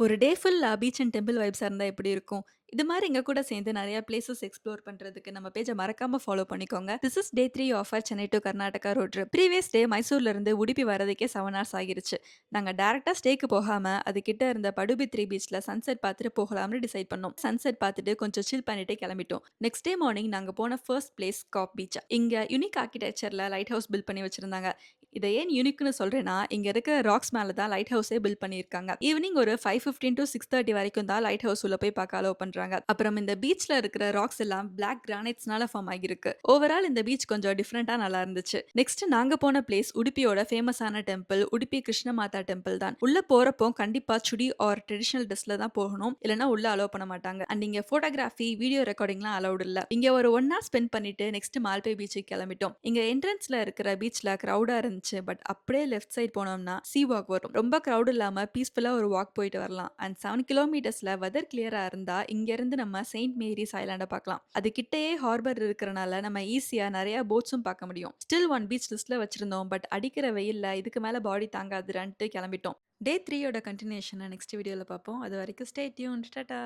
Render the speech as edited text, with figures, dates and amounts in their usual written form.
ஒரு டே ஃபுல்லா beach and temple வைப்ஸா இருந்தா எப்படி இருக்கும்? இது மாரி எங்க கூட சேர்ந்து நெறைய பிளேஸஸ் எக்ஸ்ப்ளோர் பண்றதுக்கு நம்ம பேஜ மறக்காம ஃபாலோ பண்ணிக்கோங்க. This is day 3 of our Chennai to Karnataka road trip. Previous day மைசூர்ல இருந்து உடுப்பி வரதுக்கே 7 ஹார்ஸ் ஆகிருச்சு. நாங்க டைரக்ட்டா ஸ்டேக்கு போகாம, அது கிட்ட இருந்த படுபித்ரி பீச்ல சன்செட் பார்த்துட்டு போகலாம்னு டிசைட் பண்ணோம். சன்செட் பார்த்துட்டு கொஞ்சம் சில் பண்ணிட்டு கிளம்பிட்டோம். நெக்ஸ்ட் டே மார்னிங் நாங்க போன ஃபர்ஸ்ட் பிளேஸ் காப் பீச். இங்க யூனிக் ஆர்க்கிடெக்சர்ல லைட் ஹவுஸ் பில்ட் பண்ணி வச்சிருந்தாங்க. இத ஏன் யூனிக்ன்னு சொல்றேன்னா, இங்க இருக்க ராக்ஸ் மேல தான் லைட் ஹவுஸே பில்ட் பண்ணியிருக்காங்க. ஈவினிங் ஒரு 5:15 டூ 6:30 வரைக்கும் தான் லைட் ஹவுஸ் உள்ள போய் பார்க்க அலோவ் பண்றாங்க. அப்புறம் இந்த பீச்ல இருக்கிற ராக்ஸ் எல்லாம் பிளாக் கிரானைட்ஸ்னால ஃபார்ம் ஆகியிருக்கு. ஓவரால் இந்த பீச் கொஞ்சம் டிஃபரெண்டா நல்லா இருந்துச்சு. நெக்ஸ்ட் நாங்க போன பிளேஸ் உடுப்பியோட ஃபேமஸான டெம்பிள் உடுப்பி கிருஷ்ண மாதா டெம்பிள் தான். உள்ள போறப்போ கண்டிப்பா சுடி ஆர் ட்ரெடிஷனல் ட்ரெஸ்ல தான் போகணும். இல்லனா உள்ள அலோவ் பண்ண மாட்டாங்க. அண்ட் இங்க போட்டோகிராஃபி, வீடியோ ரெக்கார்டிங்லாம் அலௌட் இல்ல. இங்க ஒரு 1 ஹவர் ஸ்பெண்ட் பண்ணிட்டு நெக்ஸ்ட் மால்பே பீச்சுக்கு கிளம்பிட்டோம். இங்க என்ட்ரன்ஸ்ல இருக்கிற பீச்ல கிரவுடா இருந்துச்சு. பட் அப்படியே லெஃப்ட் சைட் போனோம்னா சி வாக் வரும். ரொம்ப கிரவுட் இல்லாம பீஸ்ஃபுல்லா ஒரு வாக் போயிட்டு வரலாம். அண்ட் 7 கிலோமீட்டர்ஸ்ல வெதர் கிளியரா இருந்தா இங்க இருந்து நம்ம செயின்ட் மேரிஸ் ஐலாண்ட பார்க்கலாம். அது கிட்டயே ஹார்பர் இருக்கறனால நம்ம ஈஸியா நிறைய போட்ஸும் பார்க்க முடியும். ஸ்டில் ஒன் பீச் லிஸ்ட்ல வச்சிருந்தோம். பட் அடிக்கிற வெயில்ல இதுக்கு மேல பாடி தாங்காதுன்ட்டு கிளம்பிட்டோம். டே 3 யோட கண்டினியூஷனை நெக்ஸ்ட் வீடியோல பார்ப்போம். அது வரைக்கும் ஸ்டே டியூன்ட். டாடா.